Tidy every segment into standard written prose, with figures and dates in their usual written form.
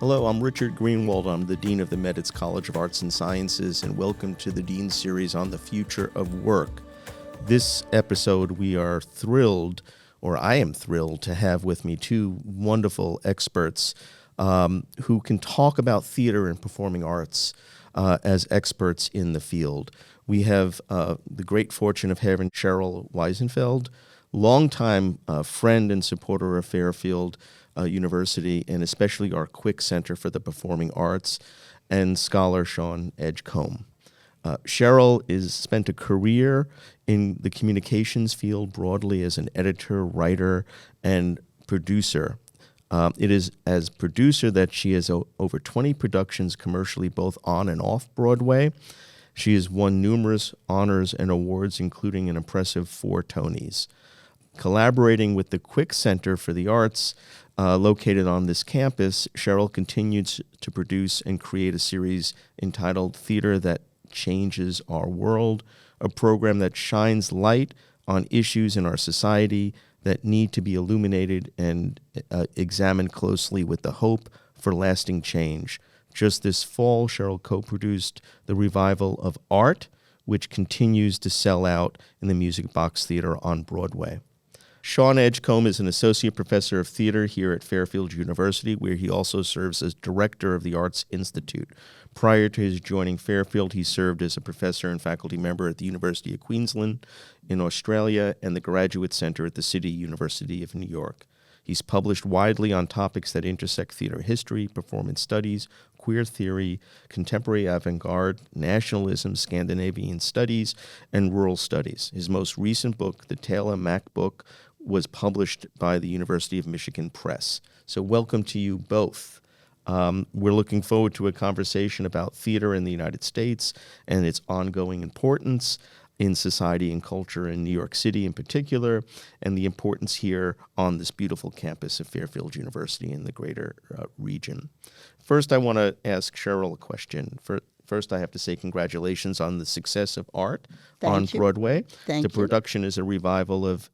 Hello, I'm Richard Greenwald. I'm the Dean of the Meditz College of Arts and Sciences, and welcome to the Dean's Series on the Future of Work. This episode, we are thrilled, or I am thrilled, to have with me two wonderful experts who can talk about theater and performing arts as experts in the field. We have the great fortune of having Cheryl Wiesenfeld, longtime friend and supporter of Fairfield University, and especially our Quick Center for the Performing Arts, and scholar Sean Edgecomb. Cheryl spent a career in the communications field broadly as an editor, writer, and producer. It is as producer that she has over 20 productions commercially, both on and off Broadway. She has won numerous honors and awards, including an impressive 4 Tonys. Collaborating with the Quick Center for the Arts, located on this campus, Cheryl continues to produce and create a series entitled Theater That Changes Our World, a program that shines light on issues in our society that need to be illuminated and examined closely with the hope for lasting change. Just this fall, Cheryl co-produced the revival of Art, which continues to sell out in the Music Box Theater on Broadway. Sean Edgecomb is an associate professor of theater here at Fairfield University, where he also serves as director of the Arts Institute. Prior to his joining Fairfield, he served as a professor and faculty member at the University of Queensland in Australia and the Graduate Center at the City University of New York. He's published widely on topics that intersect theater history, performance studies, queer theory, contemporary avant-garde, nationalism, Scandinavian studies, and rural studies. His most recent book, The Taylor Mack Book, was published by the University of Michigan Press. So welcome to you both. We're looking forward to a conversation about theater in the United States and its ongoing importance in society and culture in New York City in particular, and the importance here on this beautiful campus of Fairfield University in the greater region. First, I want to ask Cheryl a question. First, I have to say congratulations on the success of Art on Broadway. The production is a revival of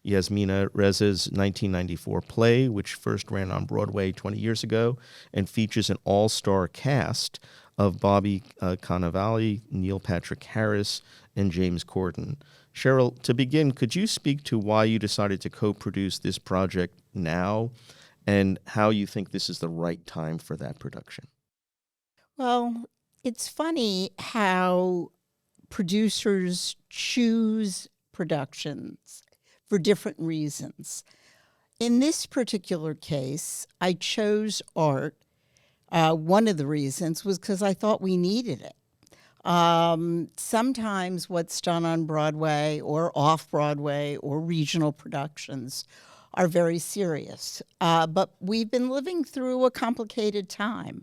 Yasmina Reza's 1994 play, which first ran on Broadway 20 years ago and features an all-star cast of Bobby Cannavale, Neil Patrick Harris, and James Corden. Cheryl, to begin, could you speak to why you decided to co-produce this project now and how you think this is the right time for that production? Well, it's funny how producers choose productions for different reasons. In this particular case, I chose Art. One of the reasons was because I thought we needed it. Sometimes what's done on Broadway or off-Broadway or regional productions are very serious. But we've been living through a complicated time.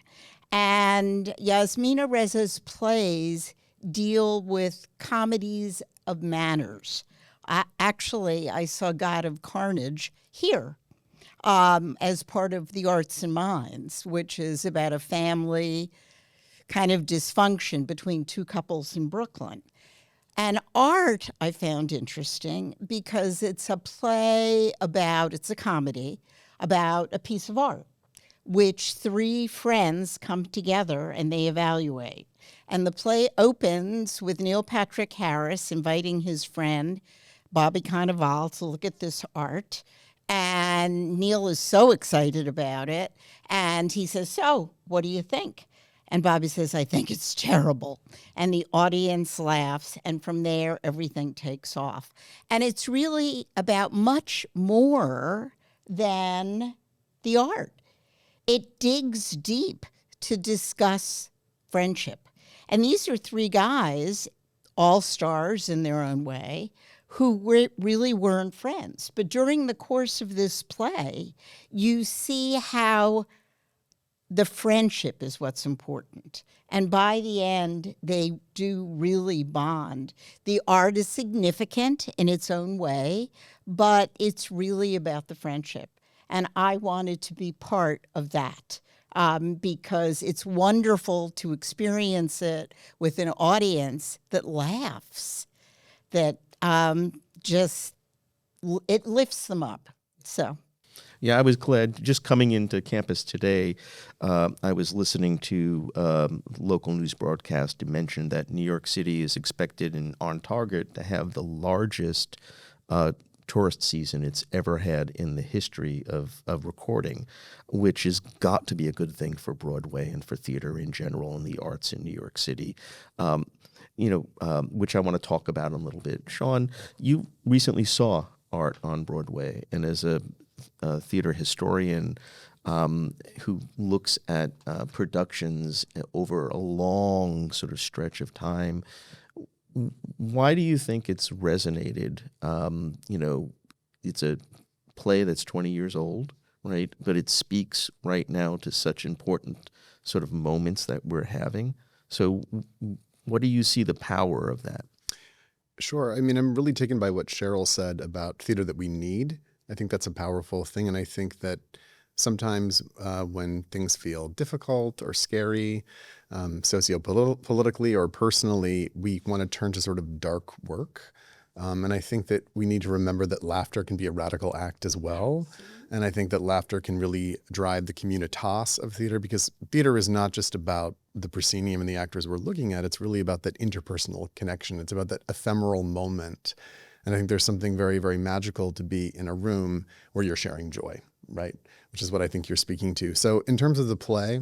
And Yasmina Reza's plays deal with comedies of manners. I saw God of Carnage here as part of the Arts and Minds, which is about a family kind of dysfunction between 2 couples in Brooklyn. And Art I found interesting because it's a comedy about a piece of art, which 3 friends come together and they evaluate. And the play opens with Neil Patrick Harris inviting his friend, Bobby Cannavale, to look at this art. And Neil is so excited about it. And he says, "So, what do you think?" And Bobby says, "I think it's terrible." And the audience laughs. And from there, everything takes off. And it's really about much more than the art. It digs deep to discuss friendship. And these are 3 guys, all stars in their own way, who really weren't friends. But during the course of this play, you see how the friendship is what's important. And by the end, they do really bond. The art is significant in its own way, but it's really about the friendship. And I wanted to be part of that because it's wonderful to experience it with an audience that laughs, that it lifts them up. So Yeah, I was glad. Just coming into campus today, I was listening to local news broadcast to mention that New York City is expected and on target to have the largest tourist season it's ever had in the history of recording, which has got to be a good thing for Broadway and for theater in general and the arts in New York City. Which I want to talk about a little bit. Sean, you recently saw art on Broadway, and as a theater historian who looks at productions over a long sort of stretch of time, why do you think it's resonated? It's a play that's 20 years old, right? But it speaks right now to such important sort of moments that we're having. So what do you see the power of that? Sure. I mean, I'm really taken by what Cheryl said about theater that we need. I think that's a powerful thing. And I think that sometimes when things feel difficult or scary, sociopolitically or personally, we want to turn to sort of dark work. And I think that we need to remember that laughter can be a radical act as well. And I think that laughter can really drive the communitas of theater, because theater is not just about the proscenium and the actors we're looking at. It's really about that interpersonal connection. It's about that ephemeral moment. And I think there's something very, very magical to be in a room where you're sharing joy, right? Which is what I think you're speaking to. So in terms of the play,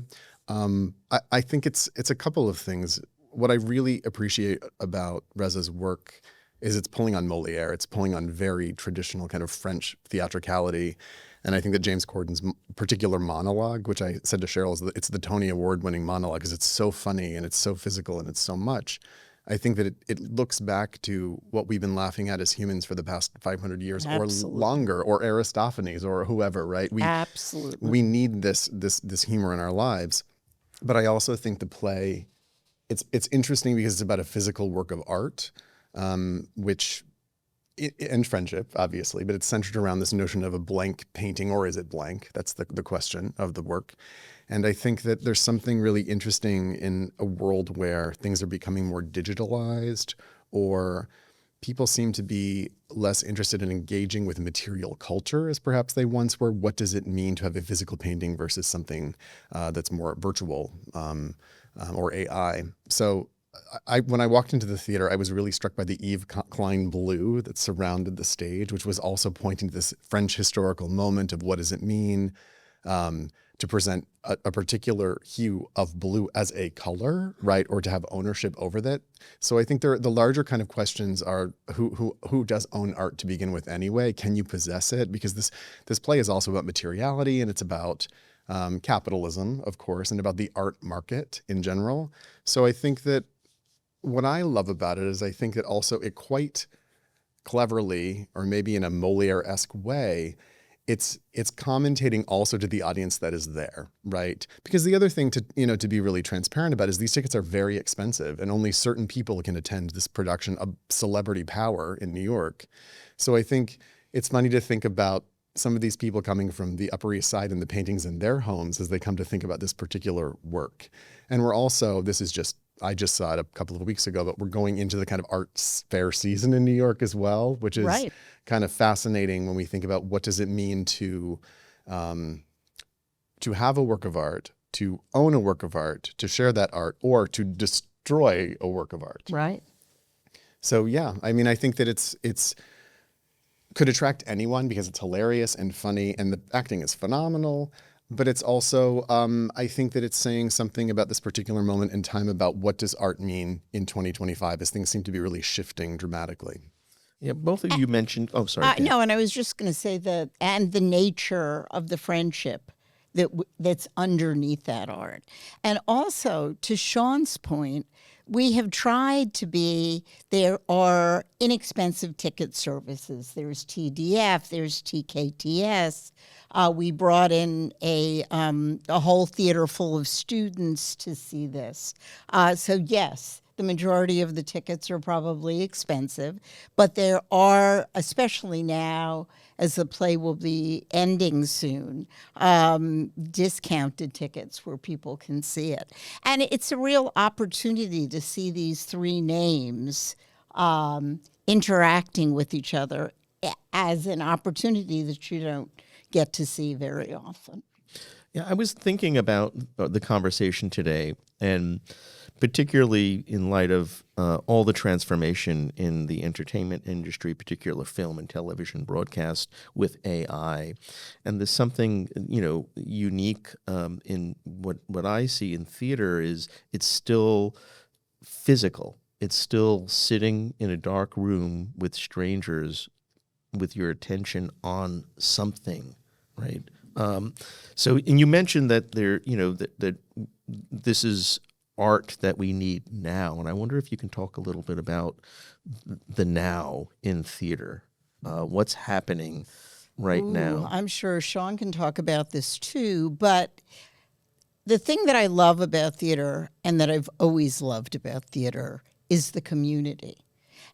I think it's a couple of things. What I really appreciate about Reza's work is it's pulling on Molière. It's pulling on very traditional kind of French theatricality. And I think that James Corden's particular monologue, which I said to Cheryl, it's the Tony Award-winning monologue because it's so funny and it's so physical and it's so much. I think that it looks back to what we've been laughing at as humans for the past 500 years Absolutely. or longer, or Aristophanes or whoever, right? Absolutely. We need this humor in our lives. But I also think the play, it's interesting because it's about a physical work of art, and friendship, obviously, but it's centered around this notion of a blank painting, or is it blank? That's the question of the work. And I think that there's something really interesting in a world where things are becoming more digitalized, or people seem to be less interested in engaging with material culture as perhaps they once were. What does it mean to have a physical painting versus something that's more virtual or AI? So when I walked into the theater, I was really struck by the Yves Klein blue that surrounded the stage, which was also pointing to this French historical moment of what does it mean to present a particular hue of blue as a color, right? Or to have ownership over that. So I think the larger kind of questions are who does own art to begin with anyway? Can you possess it? Because this play is also about materiality, and it's about capitalism, of course, and about the art market in general. So I think that what I love about it is I think that also it quite cleverly, or maybe in a Molière-esque way, it's commentating also to the audience that is there, right? Because the other thing to be really transparent about is these tickets are very expensive, and only certain people can attend this production of celebrity power in New York. So I think it's funny to think about some of these people coming from the Upper East Side and the paintings in their homes as they come to think about this particular work. And we're also, I just saw it a couple of weeks ago, but we're going into the kind of art fair season in New York as well, which is Right. kind of fascinating when we think about what does it mean to have a work of art, to own a work of art, to share that art, or to destroy a work of art. Right. So yeah, I mean, I think that it's could attract anyone because it's hilarious and funny, and the acting is phenomenal. But it's also, I think that it's saying something about this particular moment in time about what does art mean in 2025 as things seem to be really shifting dramatically. Yeah, both of you mentioned. Oh, sorry. Kat. No, and I was just going to say that, and the nature of the friendship that's underneath that art. And also, to Sean's point, we have tried to be, there are inexpensive ticket services. There's TDF, there's TKTS. We brought in a whole theater full of students to see this. So yes, the majority of the tickets are probably expensive, but there are, especially now as the play will be ending soon, discounted tickets where people can see it. And it's a real opportunity to see these three names interacting with each other as an opportunity that you don't get to see very often. Yeah, I was thinking about the conversation today, and particularly in light of all the transformation in the entertainment industry, particular film and television broadcast with AI. And there's something, unique in what I see in theater is it's still physical. It's still sitting in a dark room with strangers with your attention on something, right? And you mentioned that that this is art that we need now, and I wonder if you can talk a little bit about the now in theater. What's happening right now? I'm sure Sean can talk about this too, but the thing that I love about theater and that I've always loved about theater is the community.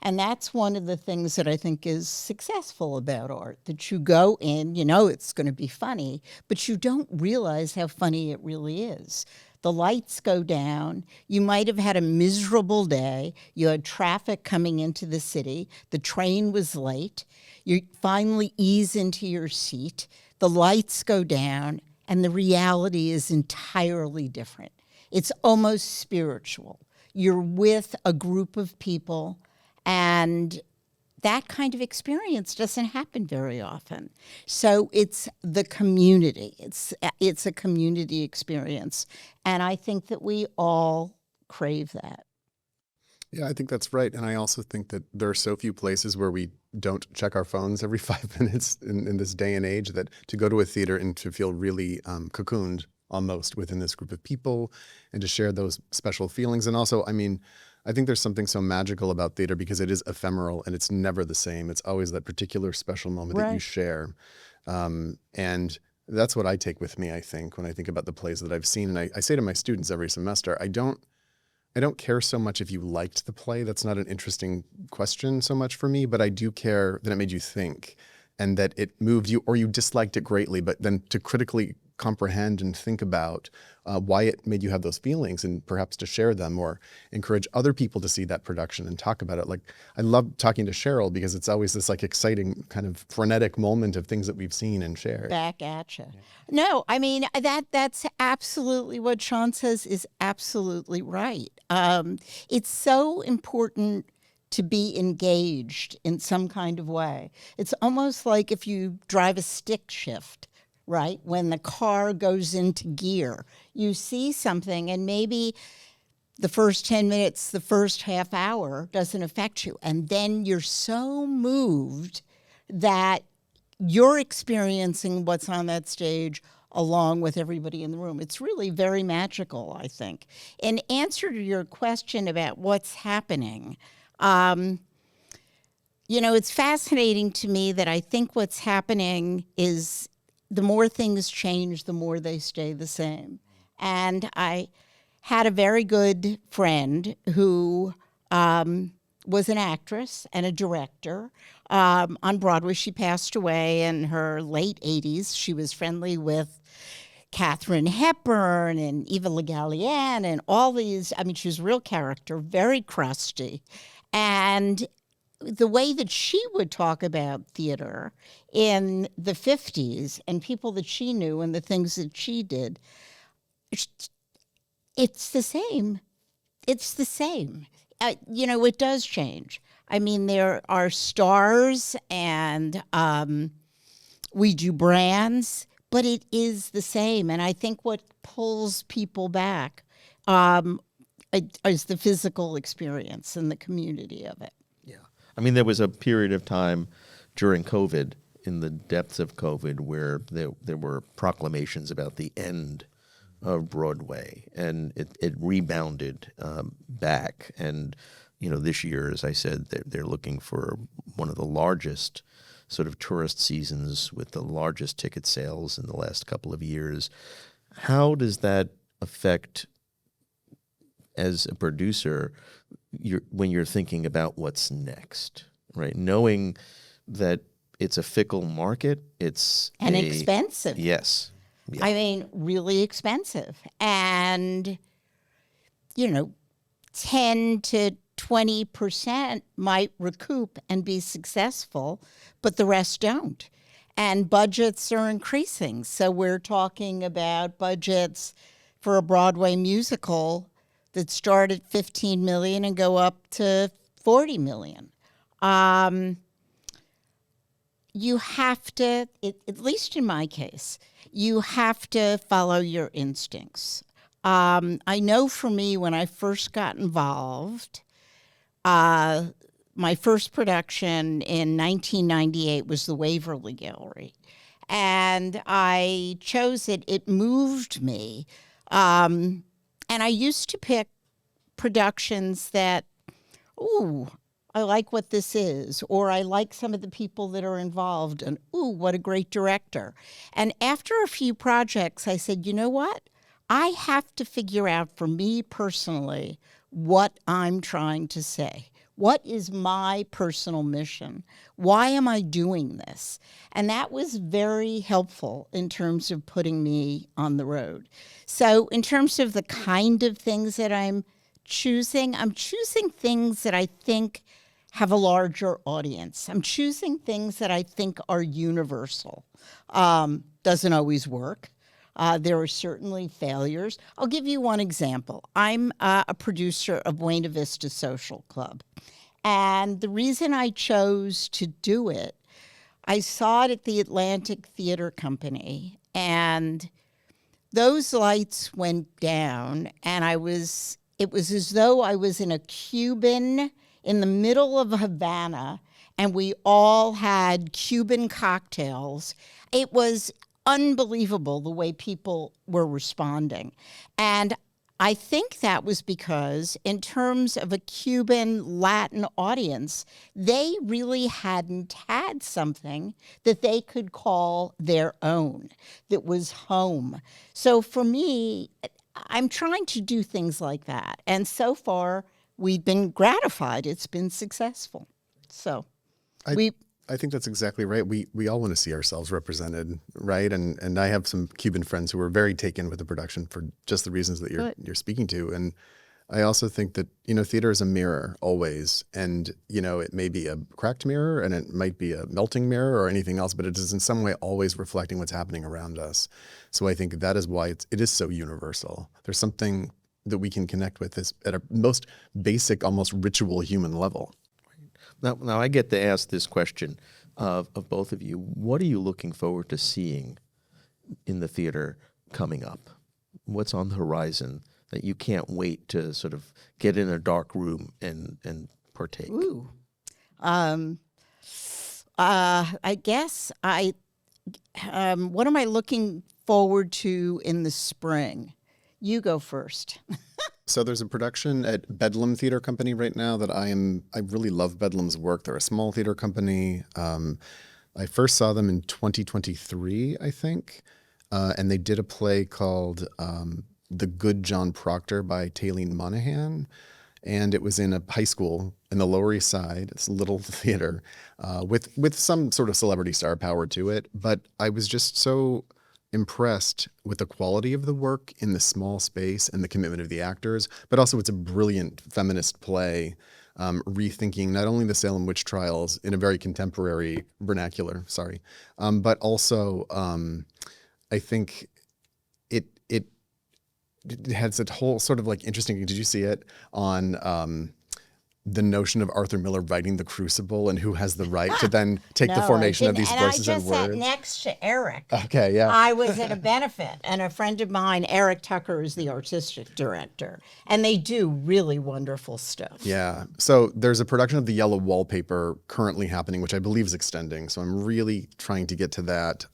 And that's one of the things that I think is successful about art, that you go in, it's going to be funny, but you don't realize how funny it really is. The lights go down. You might have had a miserable day. You had traffic coming into the city. The train was late. You finally ease into your seat. The lights go down, and the reality is entirely different. It's almost spiritual. You're with a group of people, and that kind of experience doesn't happen very often. So it's the community. It's a community experience. And I think that we all crave that. Yeah, I think that's right. And I also think that there are so few places where we don't check our phones every 5 minutes in this day and age, that to go to a theater and to feel really cocooned almost within this group of people and to share those special feelings. And also, I think there's something so magical about theater because it is ephemeral and it's never the same. It's always that particular special moment that you share. And that's what I take with me, I think, when I think about the plays that I've seen. And I say to my students every semester, I don't care so much if you liked the play. That's not an interesting question so much for me, but I do care that it made you think and that it moved you, or you disliked it greatly, but then to critically comprehend and think about why it made you have those feelings, and perhaps to share them or encourage other people to see that production and talk about it. Like, I love talking to Cheryl because it's always this exciting kind of frenetic moment of things that we've seen and shared. Back at you. No, that's absolutely what Sean says is absolutely right. It's so important to be engaged in some kind of way. It's almost like if you drive a stick shift, right? When the car goes into gear, you see something and maybe the first 10 minutes, the first half hour doesn't affect you. And then you're so moved that you're experiencing what's on that stage along with everybody in the room. It's really very magical, I think. In answer to your question about what's happening, it's fascinating to me that I think what's happening is the more things change, the more they stay the same. And I had a very good friend who was an actress and a director on Broadway. She passed away in her late 80s. She was friendly with Katharine Hepburn and Eva Le Gallienne and all these. She was a real character, very crusty. And the way that she would talk about theater in the 50s and people that she knew and the things that she did, it's the same. It's the same. It does change. There are stars and we do brands, but it is the same. And I think what pulls people back is the physical experience and the community of it. There was a period of time during COVID, in the depths of COVID, where there were proclamations about the end of Broadway, and it rebounded back. And, this year, as I said, they're looking for one of the largest sort of tourist seasons with the largest ticket sales in the last couple of years. How does that affect, as a producer, when you're thinking about what's next, right? Knowing that it's a fickle market, and expensive. Yes. Yeah. Really expensive. And, 10 to 20% might recoup and be successful, but the rest don't. And budgets are increasing. So we're talking about budgets for a Broadway musical that start at $15 million and go up to $40 million. You have to, at least in my case, you have to follow your instincts. I know for me, when I first got involved, my first production in 1998 was the Waverly Gallery. And I chose it. It moved me. And I used to pick productions that, ooh, I like what this is, or I like some of the people that are involved, and ooh, what a great director. And after a few projects, I said, you know what? I have to figure out for me personally what I'm trying to say. What is my personal mission? Why am I doing this? And that was very helpful in terms of putting me on the road. So in terms of the kind of things that I'm choosing things that I think have a larger audience. I'm choosing things that I think are universal. Doesn't always work. There are certainly failures. I'll give you one example. I'm a producer of Buena Vista Social Club. And the reason I chose to do it, I saw it at the Atlantic Theater Company, and those lights went down, and it was as though I was in a Cuban in the middle of Havana, and we all had Cuban cocktails. It was unbelievable the way people were responding. And I think that was because, in terms of a Cuban Latin audience, they really hadn't had something that they could call their own, that was home. So for me, I'm trying to do things like that. And so far, we've been gratified. It's been successful. So I think that's exactly right. We all want to see ourselves represented, right? And I have some Cuban friends who are very taken with the production for just the reasons that you're speaking to. And I also think that, theater is a mirror always. And, it may be a cracked mirror and it might be a melting mirror or anything else, but it is in some way always reflecting what's happening around us. So I think that is why it is so universal. There's something that we can connect with this at a most basic, almost ritual human level. Now I get to ask this question of both of you. What are you looking forward to seeing in the theater coming up? What's on the horizon that you can't wait to sort of get in a dark room and partake? Ooh. I guess what am I looking forward to in the spring? You go first. So there's a production at Bedlam Theater Company right now that I really love Bedlam's work. They're a small theater company. I first saw them in 2023, I think. And they did a play called The Good John Proctor by Taylene Monahan. And it was in a high school in the Lower East Side. It's a little theater with some sort of celebrity star power to it. But I was just so impressed with the quality of the work in the small space and the commitment of the actors, but also it's a brilliant feminist play, rethinking not only the Salem witch trials in a very contemporary vernacular, but also I think it has a whole sort of like interesting, did you see it on the notion of Arthur Miller writing The Crucible and who has the right to then take the formation of these voices and words. And I just sat next to Eric. Okay, yeah. I was at a benefit, and a friend of mine, Eric Tucker, is the artistic director, and they do really wonderful stuff. Yeah. So there's a production of The Yellow Wallpaper currently happening, which I believe is extending. So I'm really trying to get to that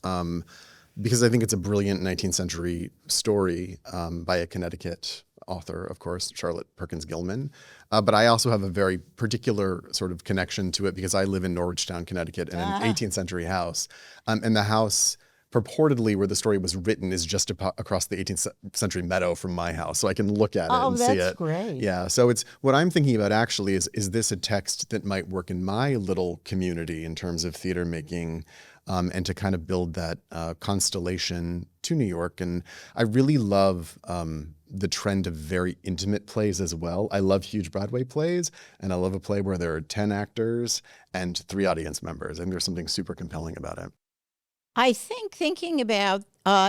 because I think it's a brilliant 19th century story by a Connecticut author, of course, Charlotte Perkins Gilman. But I also have a very particular sort of connection to it because I live in Norwichtown, Connecticut, in an 18th century house. And the house purportedly where the story was written is just across the 18th century meadow from my house. So I can look at it and see it. Oh, that's great. Yeah. So it's what I'm thinking about actually is this a text that might work in my little community in terms of theater making and to kind of build that constellation to New York. And I really love the trend of very intimate plays as well. I love huge Broadway plays, and I love a play where there are 10 actors and 3 audience members. And there's something super compelling about it. I think thinking about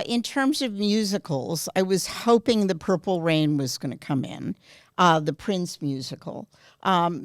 in terms of musicals, I was hoping The Purple Rain was going to come in, the Prince musical.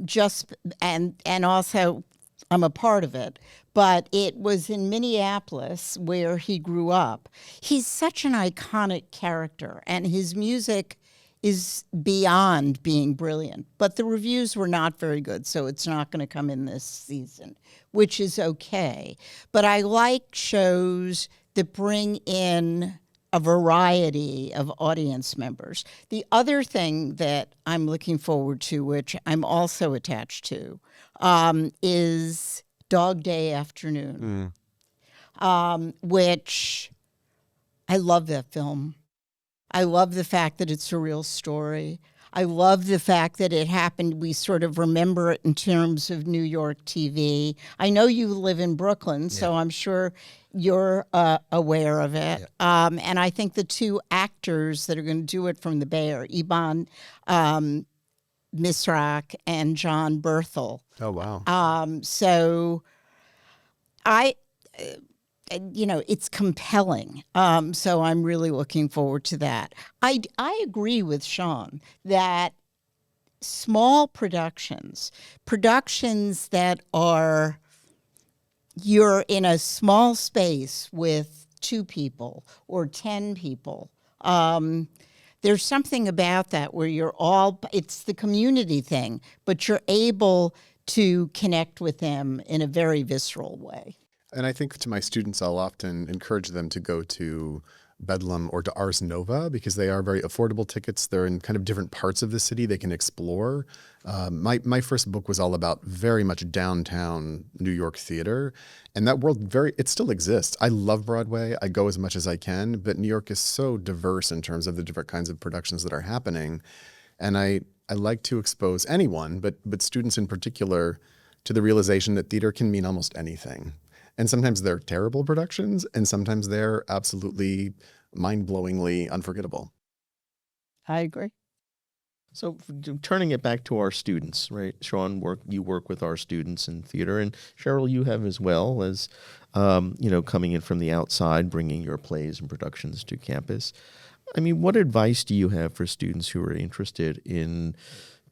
Just and also I'm a part of it, but it was in Minneapolis where he grew up. He's such an iconic character, and his music is beyond being brilliant. But the reviews were not very good, so it's not going to come in this season, which is okay. But I like shows that bring in a variety of audience members. The other thing that I'm looking forward to, which I'm also attached to, is Dog Day Afternoon, which I love that film. I love the fact that it's a real story. I love the fact that it happened. We sort of remember it in terms of New York TV. I know you live in Brooklyn, so I'm sure you're aware of it. Yeah. And I think the two actors that are going to do it from the Bay are Iban Misrak and John Berthel. Oh, wow. So I... it's compelling. So I'm really looking forward to that. I agree with Sean that small productions that are, you're in a small space with 2 people or 10 people. There's something about that where it's the community thing, but you're able to connect with them in a very visceral way. And I think to my students, I'll often encourage them to go to Bedlam or to Ars Nova because they are very affordable tickets. They're in kind of different parts of the city they can explore. My first book was all about very much downtown New York theater. And that world it still exists. I love Broadway. I go as much as I can, but New York is so diverse in terms of the different kinds of productions that are happening. And I like to expose anyone, but students in particular, to the realization that theater can mean almost anything. And sometimes they're terrible productions, and sometimes they're absolutely mind-blowingly unforgettable. I agree. So turning it back to our students, right? Sean, you work with our students in theater, and Cheryl, you have as well as, coming in from the outside, bringing your plays and productions to campus. I mean, what advice do you have for students who are interested in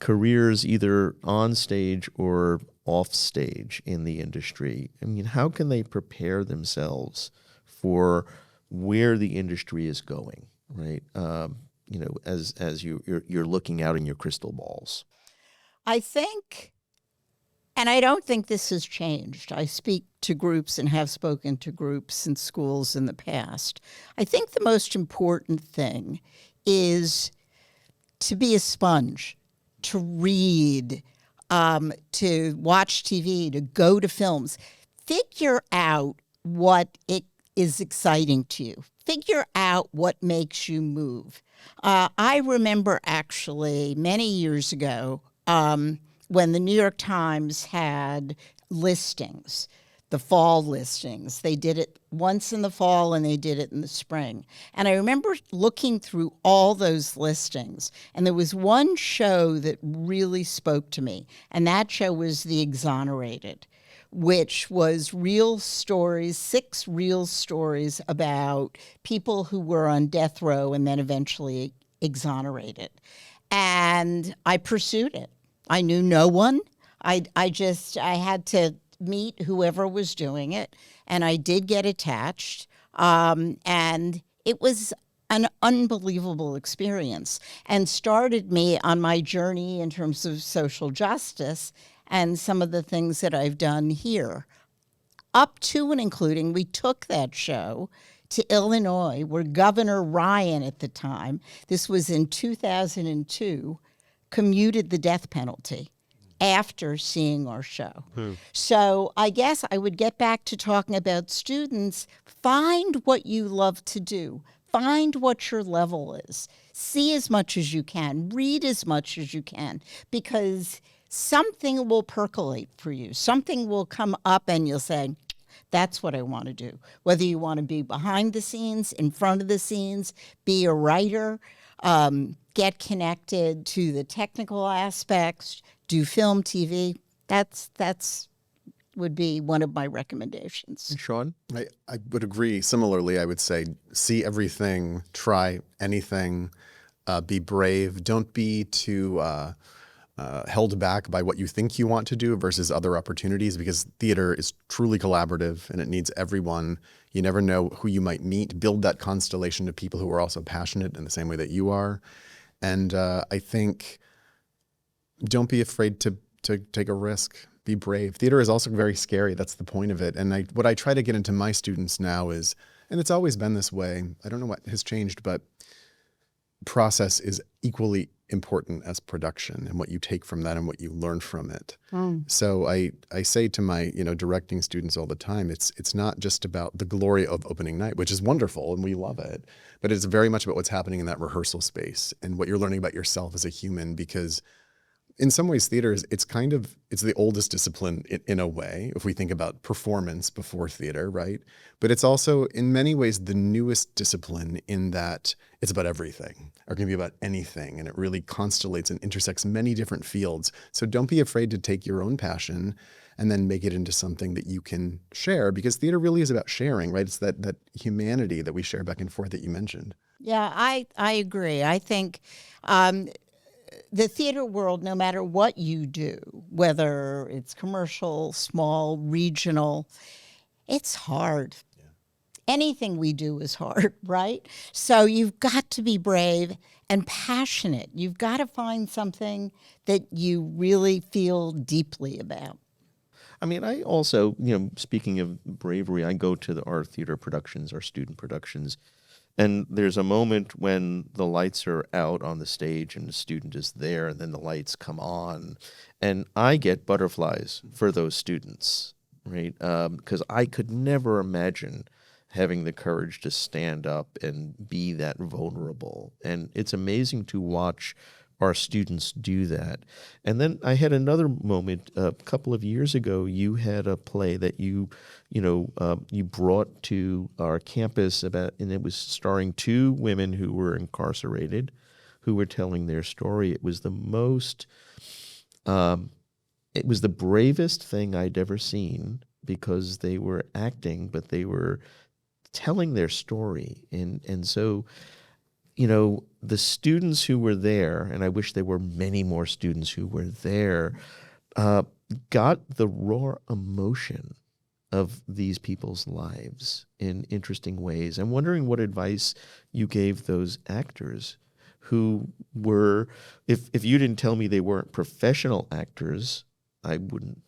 careers either on stage or off stage in the industry? I mean, how can they prepare themselves for where the industry is going, right? As you're looking out in your crystal balls. I think, and I don't think this has changed. I speak to groups and have spoken to groups in schools in the past. I think the most important thing is to be a sponge, to read, to watch TV, to go to films. Figure out what it is exciting to you. Figure out what makes you move. I remember actually many years ago when the New York Times had listings, the fall listings. They did it once in the fall and they did it in the spring. And I remember looking through all those listings, and there was one show that really spoke to me, and that show was The Exonerated, which was real stories, 6 real stories about people who were on death row and then eventually exonerated. And I pursued it. I knew no one. I had to meet whoever was doing it, and I did get attached, and it was an unbelievable experience and started me on my journey in terms of social justice and some of the things that I've done here. Up to and including, we took that show to Illinois, where Governor Ryan at the time, this was in 2002, commuted the death penalty after seeing our show. So I guess I would get back to talking about students. Find what you love to do. Find what your level is. See as much as you can. Read as much as you can, because something will percolate for you. Something will come up and you'll say, that's what I want to do. Whether you want to be behind the scenes, in front of the scenes, be a writer, get connected to the technical aspects, do film, TV. That's would be one of my recommendations. And Sean? I would agree. Similarly, I would say see everything, try anything, be brave. Don't be too held back by what you think you want to do versus other opportunities, because theater is truly collaborative and it needs everyone. You never know who you might meet. Build that constellation of people who are also passionate in the same way that you are. And I think don't be afraid to take a risk. Be brave. Theater is also very scary. That's the point of it. And what I try to get into my students now is, and it's always been this way, I don't know what has changed, but process is equally important as production and what you take from that and what you learn from it. So I say to my directing students all the time, it's not just about the glory of opening night, which is wonderful and we love it, but it's very much about what's happening in that rehearsal space and what you're learning about yourself as a human, because in some ways, theater is it's the oldest discipline in a way, if we think about performance before theater, right? But it's also in many ways the newest discipline in that it's about everything, or can be about anything, and it really constellates and intersects many different fields. So don't be afraid to take your own passion and then make it into something that you can share, because theater really is about sharing, right? It's that humanity that we share back and forth that you mentioned. Yeah, I agree. I think the theater world, no matter what you do, whether it's commercial, small, regional, it's hard. Yeah. Anything we do is hard, right? So you've got to be brave and passionate. You've got to find something that you really feel deeply about. I mean, I also, speaking of bravery, I go to our theater productions, our student productions, and there's a moment when the lights are out on the stage and the student is there, and then the lights come on. And I get butterflies for those students, right? Because I could never imagine having the courage to stand up and be that vulnerable. And it's amazing to watch our students do that. And then I had another moment a couple of years ago. You had a play that you brought to our campus and it was starring two women who were incarcerated, who were telling their story. It was the bravest thing I'd ever seen, because they were acting, but they were telling their story. And so, the students who were there, and I wish there were many more students who were there, got the raw emotion of these people's lives in interesting ways. I'm wondering what advice you gave those actors who were, if you didn't tell me they weren't professional actors, I wouldn't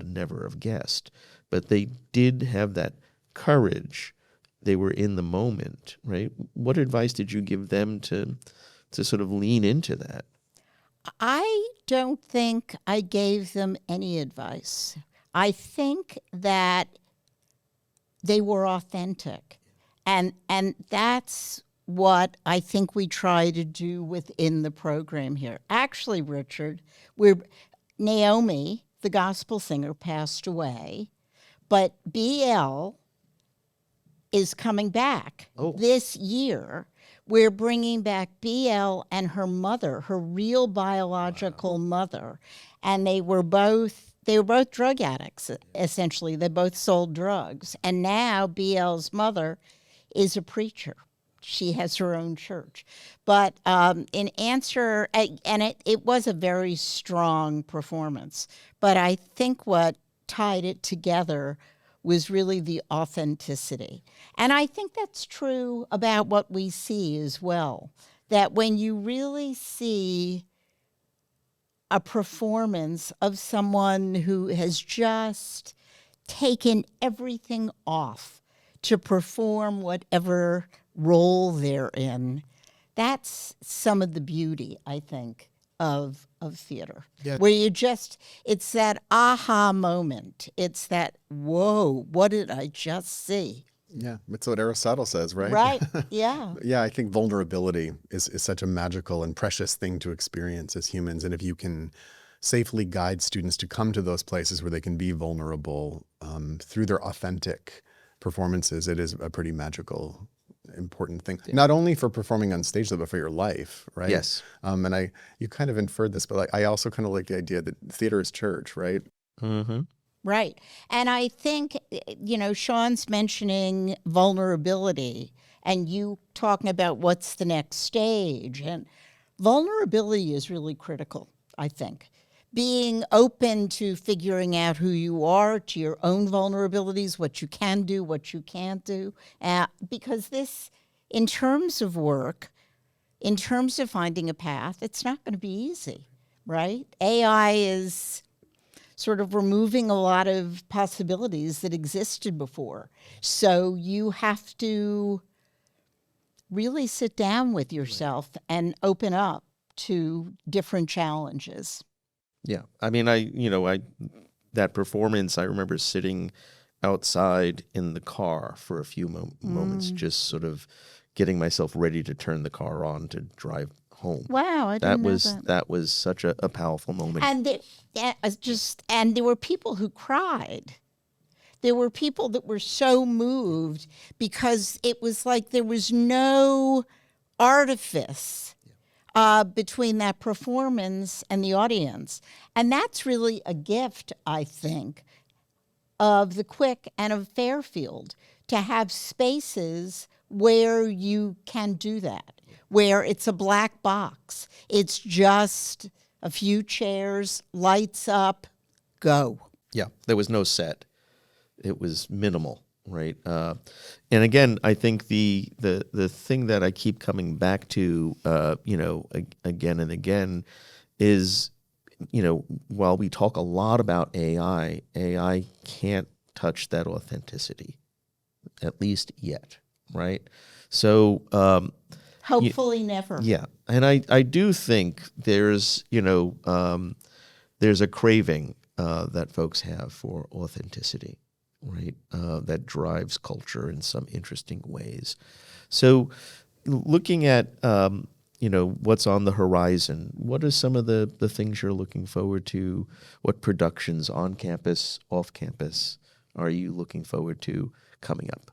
never have guessed. But they did have that courage. They were in the moment, right? What advice did you give them to sort of lean into that? I don't think I gave them any advice. I think that they were authentic. And that's what I think we try to do within the program here. Actually, Richard, Naomi, the gospel singer, passed away, but BL is coming back this year. We're bringing back BL and her mother, her real biological mother, and they were both drug addicts, essentially. They both sold drugs, and now BL's mother is a preacher. She has her own church. But in answer, and it was a very strong performance, but I think what tied it together was really the authenticity. And I think that's true about what we see as well, that when you really see a performance of someone who has just taken everything off to perform whatever role they're in, that's some of the beauty, I think, of theater. Yeah. Where it's that aha moment. It's that, whoa, what did I just see? Yeah, that's what Aristotle says, right? Right, yeah. Yeah, I think vulnerability is such a magical and precious thing to experience as humans. And if you can safely guide students to come to those places where they can be vulnerable through their authentic performances, it is a pretty magical, important thing. Yeah. Not only for performing on stage, but for your life, right? Yes. And you kind of inferred this, but I also kind of like the idea that theater is church, right? Mm-hmm. Right. And I think, Sean's mentioning vulnerability and you talking about what's the next stage. And vulnerability is really critical, I think. Being open to figuring out who you are, to your own vulnerabilities, what you can do, what you can't do. Because this, in terms of work, in terms of finding a path, it's not going to be easy, right? AI is sort of removing a lot of possibilities that existed before. So you have to really sit down with yourself and open up to different challenges. Yeah. I mean, that performance, I remember sitting outside in the car for a few moments, just sort of getting myself ready to turn the car on to drive home. Wow, I didn't know that. That was such a powerful moment. And there were people who cried. There were people that were so moved because it was like there was no artifice between that performance and the audience. And that's really a gift, I think, of the Quick and of Fairfield, to have spaces where you can do that, where it's a black box. It's just a few chairs, lights up, go. Yeah, there was no set. It was minimal, right? And again, I think the thing that I keep coming back to, again and again, is, while we talk a lot about AI can't touch that authenticity, at least yet, right? So hopefully never. Yeah, and I do think there's there's a craving that folks have for authenticity, right? That drives culture in some interesting ways. So, looking at what's on the horizon, what are some of the things you're looking forward to? What productions on campus, off campus, are you looking forward to coming up?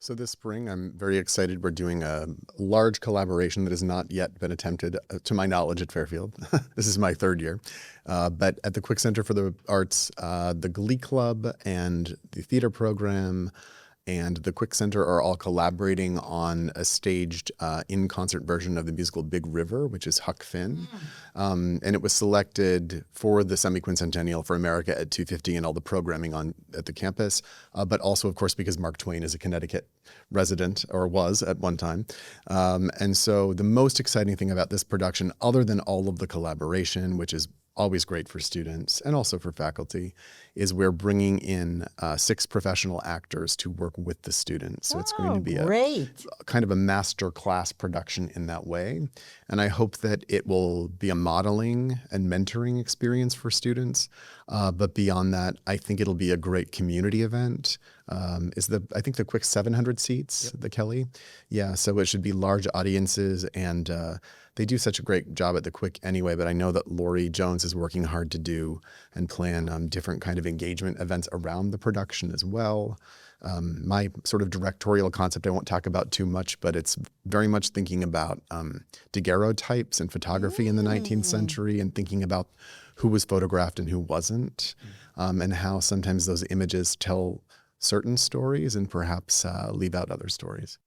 So this spring, I'm very excited. We're doing a large collaboration that has not yet been attempted, to my knowledge, at Fairfield. This is my third year. But at the Quick Center for the Arts, the Glee Club and the theater program and the Quick Center are all collaborating on a staged in-concert version of the musical Big River, which is Huck Finn. And it was selected for the semi-quincentennial for America at 250 and all the programming at the campus, but also, of course, because Mark Twain is a Connecticut resident, or was at one time. And so the most exciting thing about this production, other than all of the collaboration, which is always great for students and also for faculty, is we're bringing in 6 professional actors to work with the students. So it's going to be a kind of a master class production in that way. And I hope that it will be a modeling and mentoring experience for students. But beyond that, I think it'll be a great community event. I think the Quick 700 seats, the Kelly. Yeah, so it should be large audiences, and they do such a great job at the Quick anyway, but I know that Lori Jones is working hard to do and plan different kind of engagement events around the production as well. My sort of directorial concept I won't talk about too much, but it's very much thinking about daguerreotypes and photography in the 19th century, and thinking about who was photographed and who wasn't, and how sometimes those images tell certain stories and perhaps leave out other stories.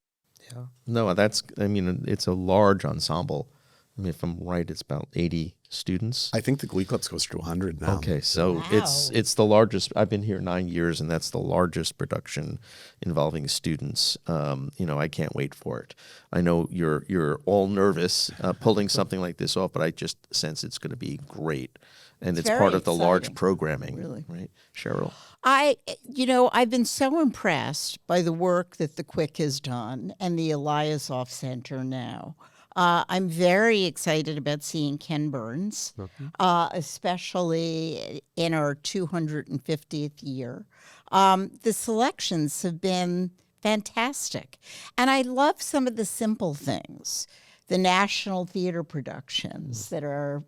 Yeah. No, it's a large ensemble. I mean, if I'm right, it's about 80 students. I think the Glee Club's close to 100 now. Okay, so Wow. it's the largest. I've been here 9 years, and that's the largest production involving students. I can't wait for it. I know you're all nervous pulling something like this off, but I just sense it's going to be great, and it's very part of the large exciting. programming, Really. right, Cheryl? I've been so impressed by the work that the Quick has done and the Eliasoff Center now. I'm very excited about seeing Ken Burns, especially in our 250th year. The selections have been fantastic. And I love some of the simple things, the National Theater productions that are,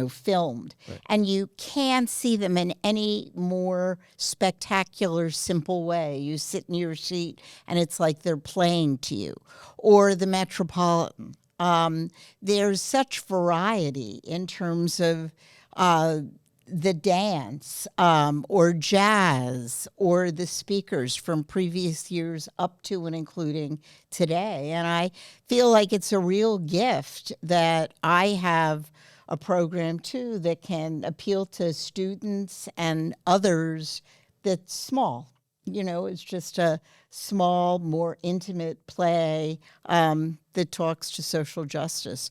filmed. Right. And you can't see them in any more spectacular, simple way. You sit in your seat and it's like they're playing to you. Or the Metropolitan. There's such variety in terms of the dance or jazz or the speakers from previous years up to and including today. And I feel like it's a real gift that I have a program too that can appeal to students and others that's small. It's just a small, more intimate play that talks to social justice.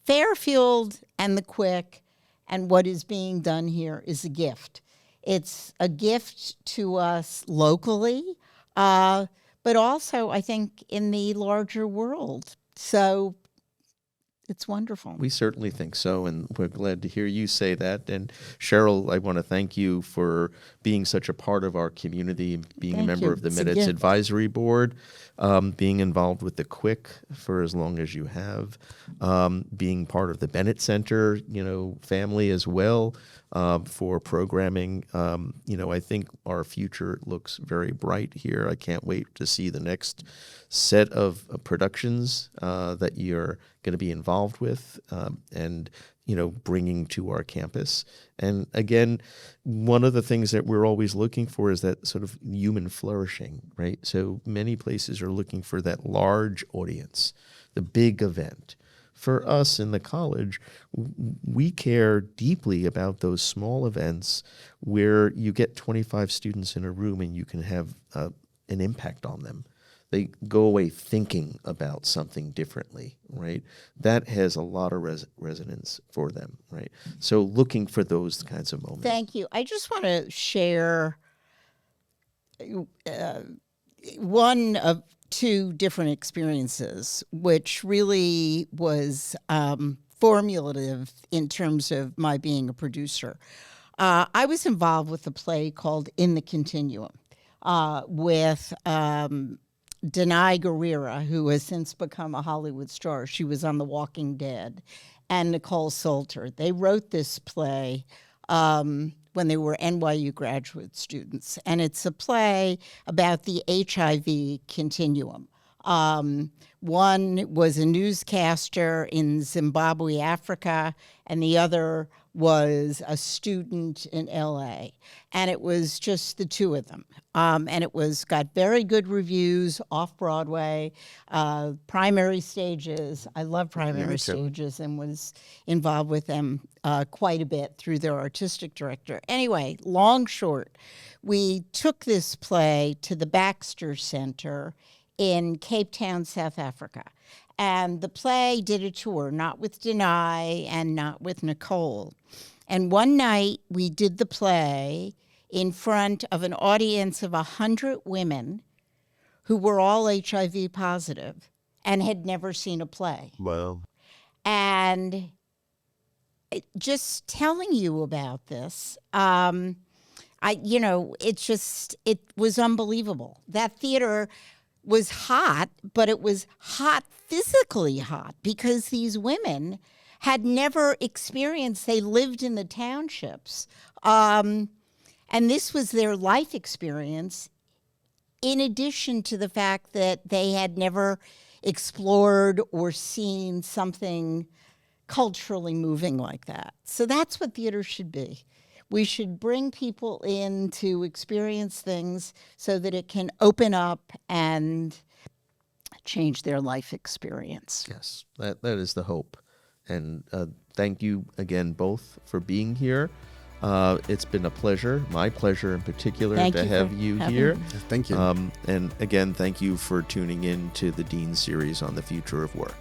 Fairfield and the Quick and what is being done here is a gift. It's a gift to us locally, but also, I think, in the larger world. So it's wonderful. We certainly think so, and we're glad to hear you say that. And Cheryl, I want to thank you for being such a part of our community, being a member of the Medits Advisory Board, being involved with the Quick for as long as you have, being part of the Bennett Center, family as well, for programming. I think our future looks very bright here. I can't wait to see the next set of productions that you're going to be involved with and bringing to our campus. And again, one of the things that we're always looking for is that sort of human flourishing, right? So many places are looking for that large audience, the big event. For us in the college, we care deeply about those small events where you get 25 students in a room and you can have an impact on them. They go away thinking about something differently, right? That has a lot of resonance for them, right? So looking for those kinds of moments. Thank you. I just want to share one of two different experiences, which really was formulative in terms of my being a producer. I was involved with a play called In the Continuum with Denai Guerrera, who has since become a Hollywood star. She was on The Walking Dead, and Nicole Salter. They wrote this play when they were NYU graduate students, and it's a play about the HIV continuum. One was a newscaster in Zimbabwe, Africa, and the other was a student in LA. And it was just the two of them. And it got very good reviews off Broadway, primary stages. I love primary stages and was involved with them quite a bit through their artistic director. Anyway, long short, we took this play to the Baxter Center in Cape Town, South Africa. And the play did a tour, not with Denai and not with Nicole. And one night we did the play in front of an audience of 100 women who were all HIV positive and had never seen a play. Wow. And just telling you about this, it was unbelievable. That theater was hot, but it was hot, physically hot, because these women had never experienced, they lived in the townships. And this was their life experience, in addition to the fact that they had never explored or seen something culturally moving like that. So that's what theater should be. We should bring people in to experience things so that it can open up and change their life experience. Yes, that is the hope. And thank you again both for being here. It's been a pleasure, my pleasure in particular, to have you here. Thank you. And again, thank you for tuning in to the Dean series on the future of work.